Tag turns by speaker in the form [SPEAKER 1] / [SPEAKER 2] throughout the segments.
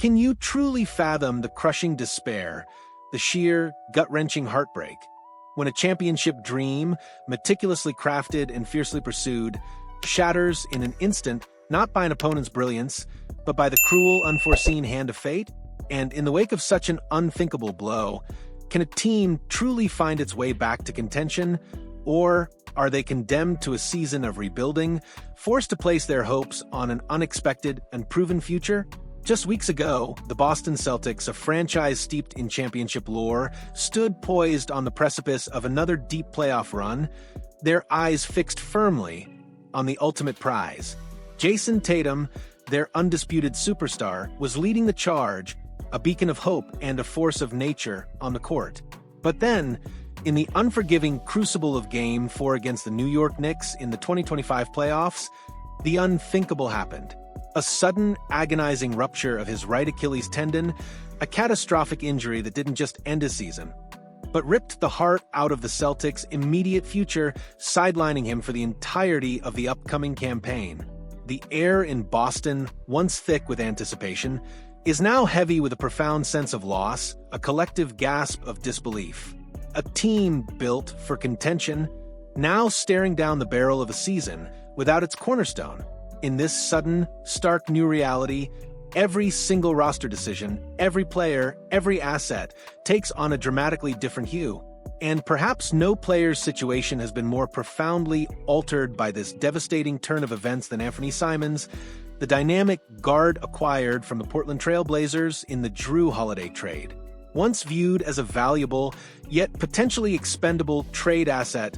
[SPEAKER 1] Can you truly fathom the crushing despair, the sheer, gut-wrenching heartbreak, when a championship dream, meticulously crafted and fiercely pursued, shatters in an instant, not by an opponent's brilliance, but by the cruel, unforeseen hand of fate? And in the wake of such an unthinkable blow, can a team truly find its way back to contention, or are they condemned to a season of rebuilding, forced to place their hopes on an unexpected and proven future? Just weeks ago, the Boston Celtics, a franchise steeped in championship lore, stood poised on the precipice of another deep playoff run, their eyes fixed firmly on the ultimate prize. Jayson Tatum, their undisputed superstar, was leading the charge, a beacon of hope and a force of nature on the court. But then, in the unforgiving crucible of Game 4 against the New York Knicks in the 2025 playoffs, the unthinkable happened. A sudden, agonizing rupture of his right Achilles tendon, a catastrophic injury that didn't just end his season, but ripped the heart out of the Celtics' immediate future, sidelining him for the entirety of the upcoming campaign. The air in Boston, once thick with anticipation, is now heavy with a profound sense of loss, a collective gasp of disbelief. A team built for contention, now staring down the barrel of a season without its cornerstone. In this sudden, stark new reality, every single roster decision, every player, every asset takes on a dramatically different hue. And perhaps no player's situation has been more profoundly altered by this devastating turn of events than Anfernee Simons, the dynamic guard acquired from the Portland Trail Blazers in the Jrue Holiday trade. Once viewed as a valuable, yet potentially expendable trade asset,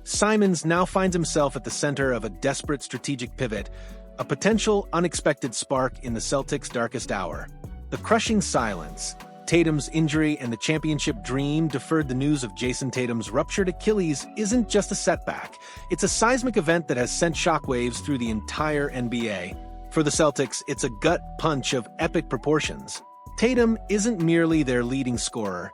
[SPEAKER 1] Simons now finds himself at the center of a desperate strategic pivot, a potential unexpected spark in the Celtics' darkest hour. The crushing silence, Tatum's injury, and the championship dream deferred the news of Jayson Tatum's ruptured Achilles isn't just a setback. It's a seismic event that has sent shockwaves through the entire NBA. For the Celtics, it's a gut punch of epic proportions. Tatum isn't merely their leading scorer.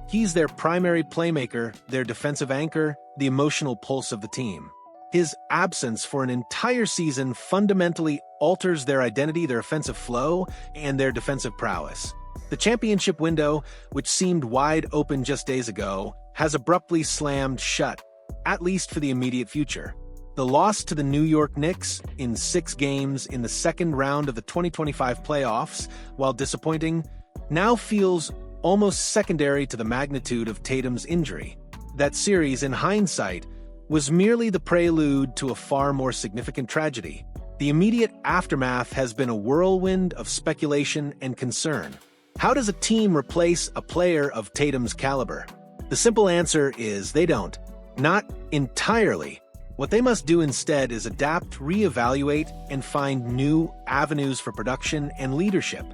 [SPEAKER 1] He's their primary playmaker, their defensive anchor, the emotional pulse of the team. His absence for an entire season fundamentally alters their identity, their offensive flow, and their defensive prowess. The championship window, which seemed wide open just days ago, has abruptly slammed shut, at least for the immediate future. The loss to the New York Knicks in 6 games in the second round of the 2025 playoffs, while disappointing, now feels almost secondary to the magnitude of Tatum's injury. That series, in hindsight, was merely the prelude to a far more significant tragedy. The immediate aftermath has been a whirlwind of speculation and concern. How does a team replace a player of Tatum's caliber? The simple answer is they don't. Not entirely. What they must do instead is adapt, reevaluate, and find new avenues for production and leadership.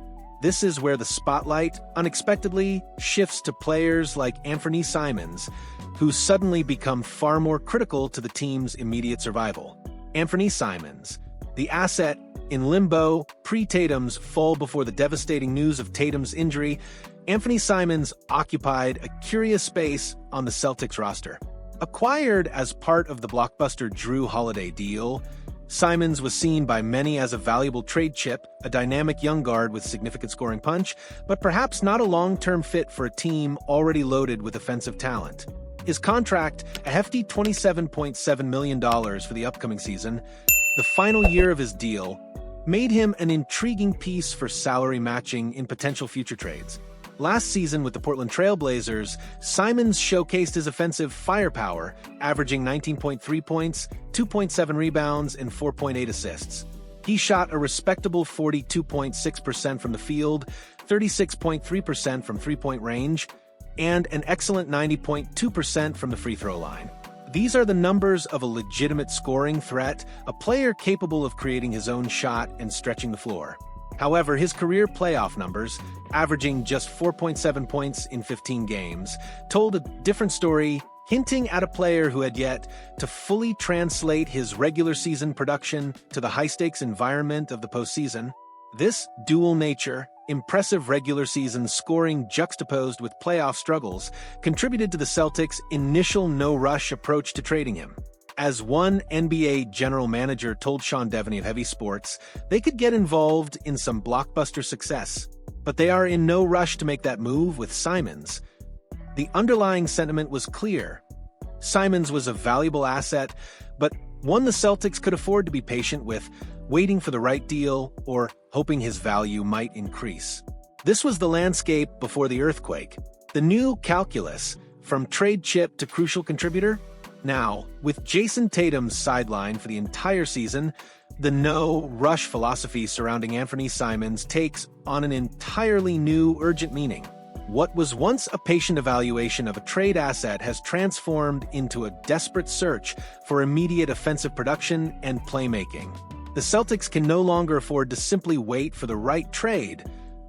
[SPEAKER 1] This is where the spotlight unexpectedly shifts to players like Anfernee Simons, who suddenly become far more critical to the team's immediate survival. Anfernee Simons, the asset in limbo pre-Tatum's fall before the devastating news of Tatum's injury, Anfernee Simons occupied a curious space on the Celtics roster. Acquired as part of the blockbuster Jrue Holiday deal, Simons was seen by many as a valuable trade chip, a dynamic young guard with significant scoring punch, but perhaps not a long-term fit for a team already loaded with offensive talent. His contract, a hefty $27.7 million for the upcoming season, the final year of his deal, made him an intriguing piece for salary matching in potential future trades. Last season with the Portland Trail Blazers, Simons showcased his offensive firepower, averaging 19.3 points, 2.7 rebounds, and 4.8 assists. He shot a respectable 42.6% from the field, 36.3% from three-point range, and an excellent 90.2% from the free throw line. These are the numbers of a legitimate scoring threat, a player capable of creating his own shot and stretching the floor. However, his career playoff numbers, averaging just 4.7 points in 15 games, told a different story, hinting at a player who had yet to fully translate his regular season production to the high-stakes environment of the postseason. This dual nature, impressive regular season scoring juxtaposed with playoff struggles, contributed to the Celtics' initial no-rush approach to trading him. As one NBA general manager told Sean Devaney of Heavy Sports, they could get involved in some blockbuster success. but they are in no rush to make that move with Simons. The underlying sentiment was clear. Simons was a valuable asset, but one the Celtics could afford to be patient with, waiting for the right deal or hoping his value might increase. This was the landscape before the earthquake. The new calculus, from trade chip to crucial contributor? Now, with Jayson Tatum's sideline for the entire season, the no-rush philosophy surrounding Anfernee Simons takes on an entirely new, urgent meaning. What was once a patient evaluation of a trade asset has transformed into a desperate search for immediate offensive production and playmaking. The Celtics can no longer afford to simply wait for the right trade.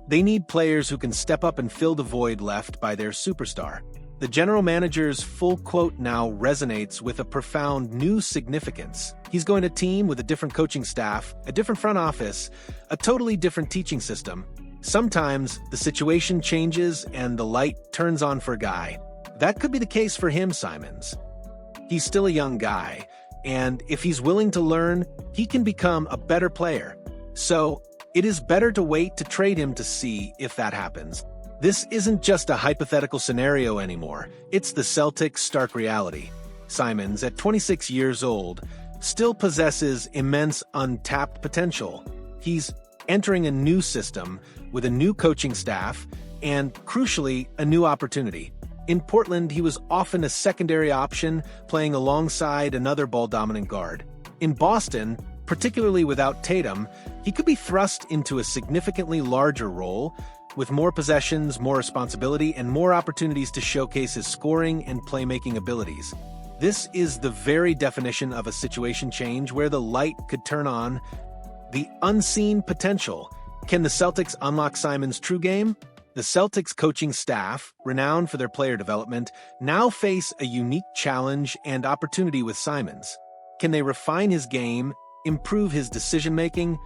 [SPEAKER 1] They need players who can step up and fill the void left by their superstar. The general manager's full quote now resonates with a profound new significance. He's going to team with a different coaching staff, a different front office, a totally different teaching system. Sometimes the situation changes and the light turns on for a guy. That could be the case for him, Simons. He's still a young guy, and if he's willing to learn, he can become a better player. So, it is better to wait to trade him to see if that happens. This isn't just a hypothetical scenario anymore, it's the Celtics' stark reality. Simons, at 26 years old, still possesses immense untapped potential. He's entering a new system with a new coaching staff and, crucially, a new opportunity. In Portland, he was often a secondary option, playing alongside another ball-dominant guard. In Boston, particularly without Tatum, he could be thrust into a significantly larger role, with more possessions, more responsibility, and more opportunities to showcase his scoring and playmaking abilities. This is the very definition of a situation change where the light could turn on. The unseen potential. Can the Celtics unlock Simons' true game? The Celtics coaching staff, renowned for their player development, now face a unique challenge and opportunity with Simons. Can they refine his game, improve his decision-making,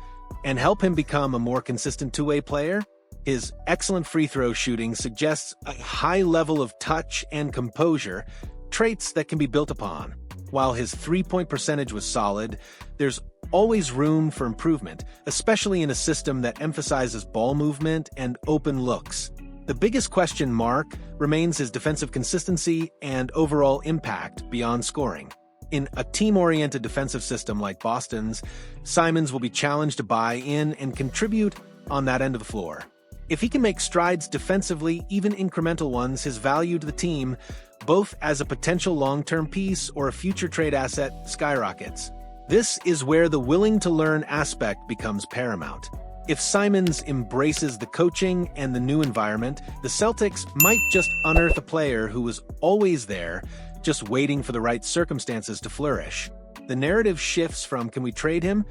[SPEAKER 1] and help him become a more consistent two-way player? His excellent free throw shooting suggests a high level of touch and composure, traits that can be built upon. While his three-point percentage was solid, there's always room for improvement, especially in a system that emphasizes ball movement and open looks. The biggest question mark remains his defensive consistency and overall impact beyond scoring. In a team-oriented defensive system like Boston's, Simons will be challenged to buy in and contribute on that end of the floor. If he can make strides defensively, even incremental ones, his value to the team, both as a potential long-term piece or a future trade asset, skyrockets. This is where the willing-to-learn aspect becomes paramount. If Simons embraces the coaching and the new environment, the Celtics might just unearth a player who was always there, just waiting for the right circumstances to flourish. The narrative shifts from "can we trade him?"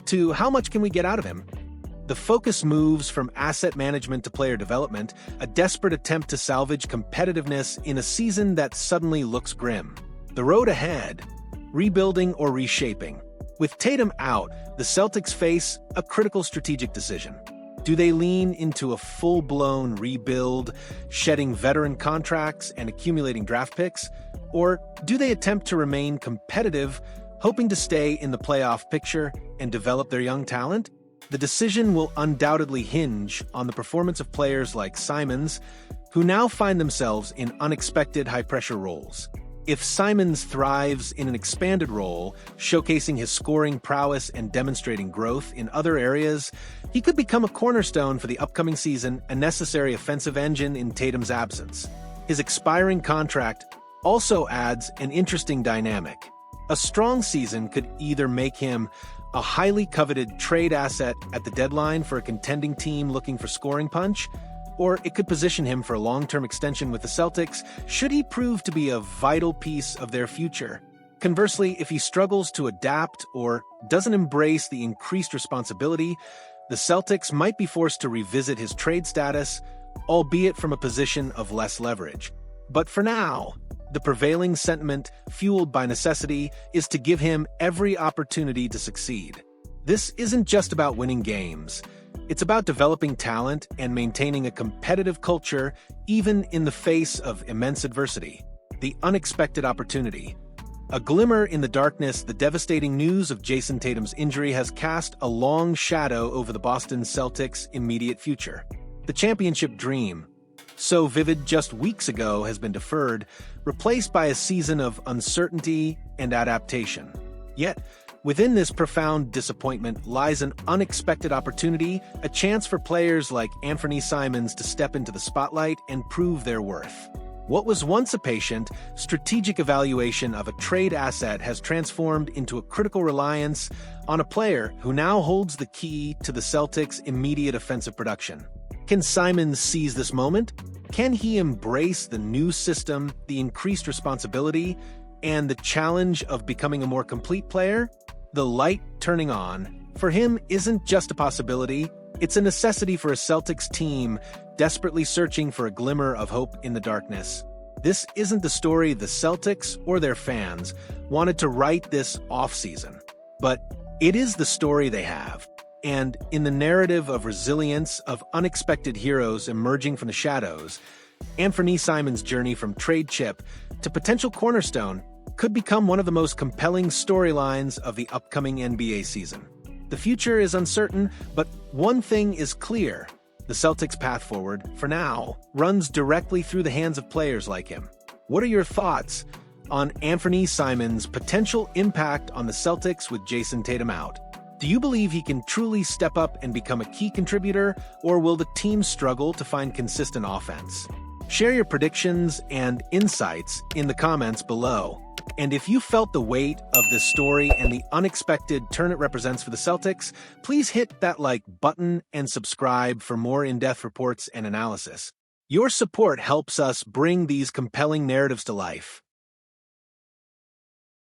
[SPEAKER 1] to "how much can we get out of him?" The focus moves from asset management to player development, a desperate attempt to salvage competitiveness in a season that suddenly looks grim. The road ahead: rebuilding or reshaping. With Tatum out, the Celtics face a critical strategic decision. Do they lean into a full-blown rebuild, shedding veteran contracts and accumulating draft picks? Or do they attempt to remain competitive, hoping to stay in the playoff picture and develop their young talent? The decision will undoubtedly hinge on the performance of players like Simons, who now find themselves in unexpected high-pressure roles. If Simons thrives in an expanded role, showcasing his scoring prowess and demonstrating growth in other areas, he could become a cornerstone for the upcoming season, a necessary offensive engine in Tatum's absence. His expiring contract also adds an interesting dynamic. A strong season could either make him a highly coveted trade asset at the deadline for a contending team looking for scoring punch, or it could position him for a long-term extension with the Celtics should he prove to be a vital piece of their future. Conversely, if he struggles to adapt or doesn't embrace the increased responsibility, the Celtics might be forced to revisit his trade status, albeit from a position of less leverage. But for now, the prevailing sentiment, fueled by necessity, is to give him every opportunity to succeed. This isn't just about winning games. It's about developing talent and maintaining a competitive culture even in the face of immense adversity. The unexpected opportunity. A glimmer in the darkness, the devastating news of Jayson Tatum's injury has cast a long shadow over the Boston Celtics' immediate future. The The championship dream, so vivid just weeks ago, has been deferred, replaced by a season of uncertainty and adaptation. Yet, within this profound disappointment lies an unexpected opportunity, a chance for players like Anfernee Simons to step into the spotlight and prove their worth. What was once a patient, strategic evaluation of a trade asset has transformed into a critical reliance on a player who now holds the key to the Celtics' immediate offensive production. Can Simons seize this moment? Can he embrace the new system, the increased responsibility, and the challenge of becoming a more complete player? The light turning on, for him, isn't just a possibility, it's a necessity for a Celtics team desperately searching for a glimmer of hope in the darkness. This isn't the story the Celtics or their fans wanted to write this offseason, but it is the story they have. And in the narrative of resilience, of unexpected heroes emerging from the shadows, Anfernee Simons' journey from trade chip to potential cornerstone could become one of the most compelling storylines of the upcoming NBA season. The future is uncertain, but one thing is clear. The Celtics' path forward, for now, runs directly through the hands of players like him. What are your thoughts on Anfernee Simons' potential impact on the Celtics with Jayson Tatum out? Do you believe he can truly step up and become a key contributor, or will the team struggle to find consistent offense? Share your predictions and insights in the comments below. And if you felt the weight of this story and the unexpected turn it represents for the Celtics, please hit that like button and subscribe for more in-depth reports and analysis. Your support helps us bring these compelling narratives to life.